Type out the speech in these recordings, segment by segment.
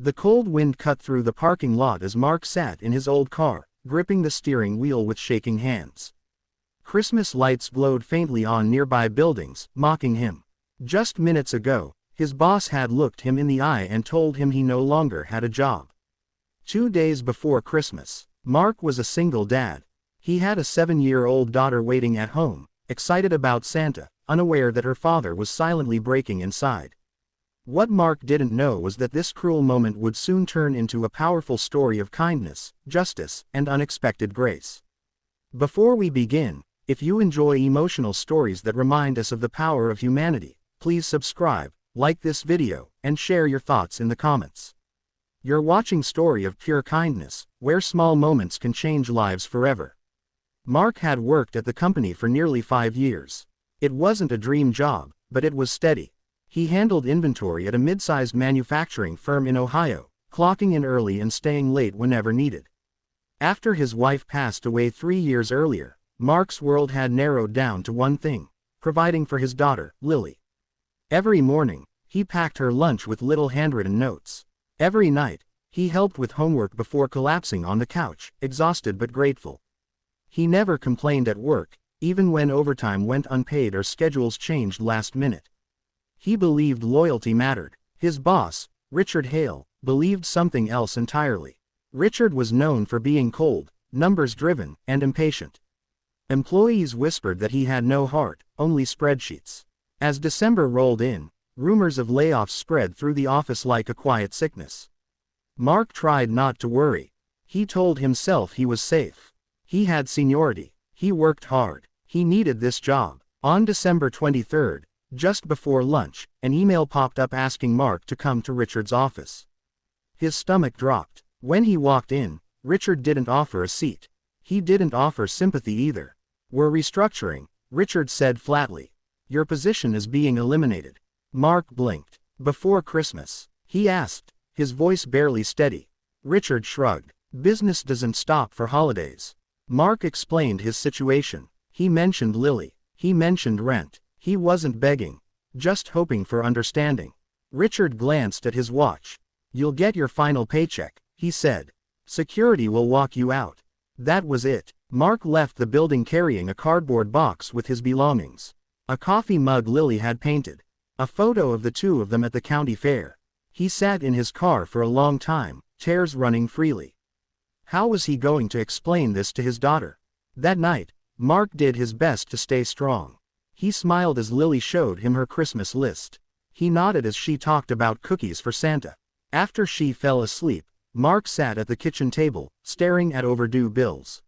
The cold wind cut through the parking lot as Mark sat in his old car, gripping the steering wheel with shaking hands. Christmas lights glowed faintly on nearby buildings, mocking him. Just minutes ago, his boss had looked him in the eye and told him he no longer had a job. 2 days before Christmas, Mark was a single dad. He had a 7-year-old daughter waiting at home, excited about Santa, unaware that her father was silently breaking inside. What Mark didn't know was that this cruel moment would soon turn into a powerful story of kindness, justice, and unexpected grace. Before we begin, if you enjoy emotional stories that remind us of the power of humanity, please subscribe, like this video, and share your thoughts in the comments. You're watching Story of Pure Kindness, where small moments can change lives forever. Mark had worked at the company for nearly 5 years. It wasn't a dream job, but it was steady. He handled inventory at a mid-sized manufacturing firm in Ohio, clocking in early and staying late whenever needed. After his wife passed away 3 years earlier, Mark's world had narrowed down to one thing: providing for his daughter, Lily. Every morning, he packed her lunch with little handwritten notes. Every night, he helped with homework before collapsing on the couch, exhausted but grateful. He never complained at work, even when overtime went unpaid or schedules changed last minute. He believed loyalty mattered. His boss, Richard Hale, believed something else entirely. Richard was known for being cold, numbers-driven, and impatient. Employees whispered that he had no heart, only spreadsheets. As December rolled in, rumors of layoffs spread through the office like a quiet sickness. Mark tried not to worry. He told himself he was safe. He had seniority. He worked hard. He needed this job. On December 23rd, just before lunch, an email popped up asking Mark to come to Richard's office. His stomach dropped. When he walked in, Richard didn't offer a seat. He didn't offer sympathy either. "We're restructuring," Richard said flatly. "Your position is being eliminated." Mark blinked. "Before Christmas?" he asked, his voice barely steady. Richard shrugged. "Business doesn't stop for holidays." Mark explained his situation. He mentioned Lily. He mentioned rent. He wasn't begging, just hoping for understanding. Richard glanced at his watch. "You'll get your final paycheck," he said. "Security will walk you out." That was it. Mark left the building carrying a cardboard box with his belongings. A coffee mug Lily had painted. A photo of the two of them at the county fair. He sat in his car for a long time, tears running freely. How was he going to explain this to his daughter? That night, Mark did his best to stay strong. He smiled as Lily showed him her Christmas list. He nodded as she talked about cookies for Santa. After she fell asleep, Mark sat at the kitchen table, staring at overdue bills.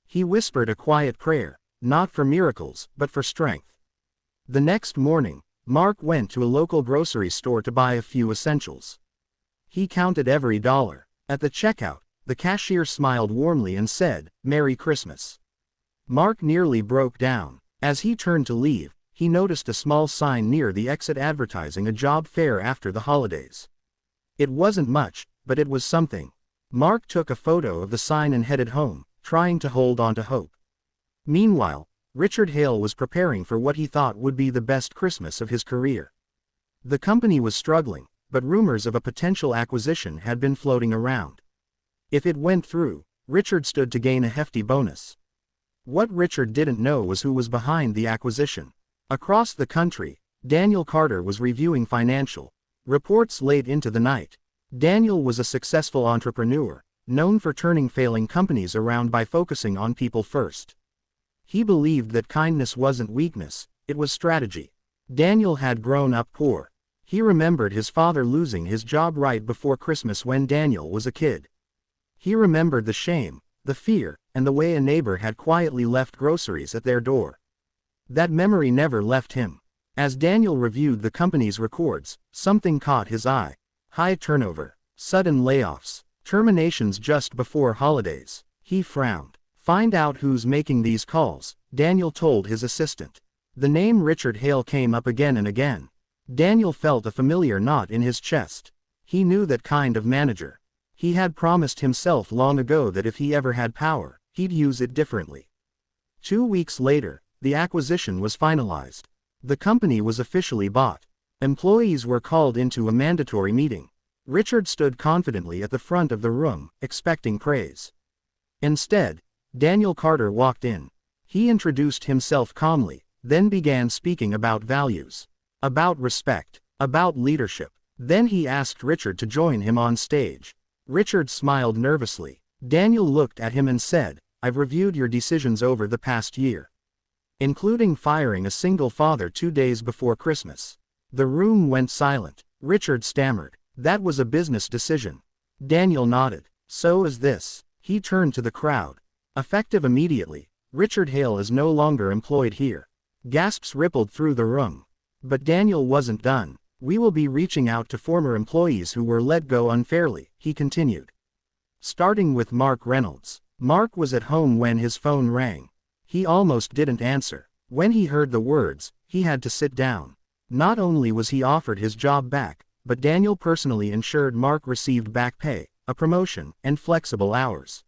He whispered a quiet prayer, not for miracles, but for strength. The next morning, Mark went to a local grocery store to buy a few essentials. He counted every dollar. At the checkout, the cashier smiled warmly and said, "Merry Christmas." Mark nearly broke down. As he turned to leave, he noticed a small sign near the exit advertising a job fair after the holidays. It wasn't much, but it was something. Mark took a photo of the sign and headed home, trying to hold on to hope. Meanwhile, Richard Hale was preparing for what he thought would be the best Christmas of his career. The company was struggling, but rumors of a potential acquisition had been floating around. If it went through, Richard stood to gain a hefty bonus. What Richard didn't know was who was behind the acquisition. Across the country, Daniel Carter was reviewing financial reports late into the night. Daniel was a successful entrepreneur, known for turning failing companies around by focusing on people first. He believed that kindness wasn't weakness, it was strategy. Daniel had grown up poor. He remembered his father losing his job right before Christmas when Daniel was a kid. He remembered the shame, the fear, and the way a neighbor had quietly left groceries at their door. That memory never left him. As Daniel reviewed the company's records, something caught his eye. High turnover, sudden layoffs, terminations just before holidays. He frowned. "Find out who's making these calls," Daniel told his assistant. The name Richard Hale came up again and again. Daniel felt a familiar knot in his chest. He knew that kind of manager. He had promised himself long ago that if he ever had power, he'd use it differently. 2 weeks later, the acquisition was finalized. The company was officially bought. Employees were called into a mandatory meeting. Richard stood confidently at the front of the room, expecting praise. Instead, Daniel Carter walked in. He introduced himself calmly, then began speaking about values, about respect, about leadership. Then he asked Richard to join him on stage. Richard smiled nervously. Daniel looked at him and said, "I've reviewed your decisions over the past year, including firing a single father 2 days before Christmas." The room went silent. Richard stammered, "That was a business decision." Daniel nodded. "So is this." He turned to the crowd. "Effective immediately, Richard Hale is no longer employed here." Gasps rippled through the room. But Daniel wasn't done. "We will be reaching out to former employees who were let go unfairly," he continued. Starting with Mark Reynolds. Mark was at home when his phone rang. He almost didn't answer. When he heard the words, he had to sit down. Not only was he offered his job back, but Daniel personally ensured Mark received back pay, a promotion, and flexible hours.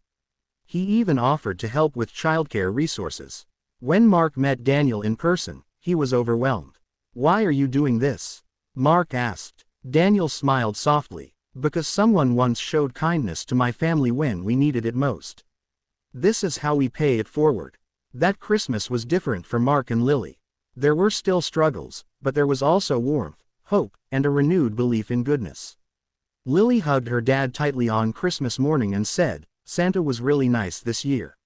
He even offered to help with childcare resources. When Mark met Daniel in person, he was overwhelmed. "Why are you doing this?" Mark asked. Daniel smiled softly. "Because someone once showed kindness to my family when we needed it most. This is how we pay it forward." That Christmas was different for Mark and Lily. There were still struggles, but there was also warmth, hope, and a renewed belief in goodness. Lily hugged her dad tightly on Christmas morning and said, "Santa was really nice this year."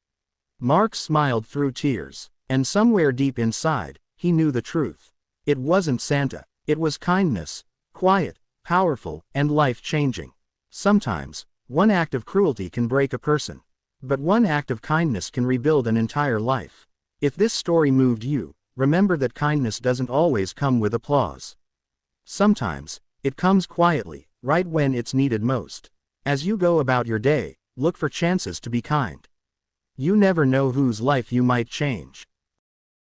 Mark smiled through tears, and somewhere deep inside, he knew the truth. It wasn't Santa, it was kindness, quiet, powerful, and life-changing. Sometimes, one act of cruelty can break a person. But one act of kindness can rebuild an entire life. If this story moved you, remember that kindness doesn't always come with applause. Sometimes, it comes quietly, right when it's needed most. As you go about your day, look for chances to be kind. You never know whose life you might change.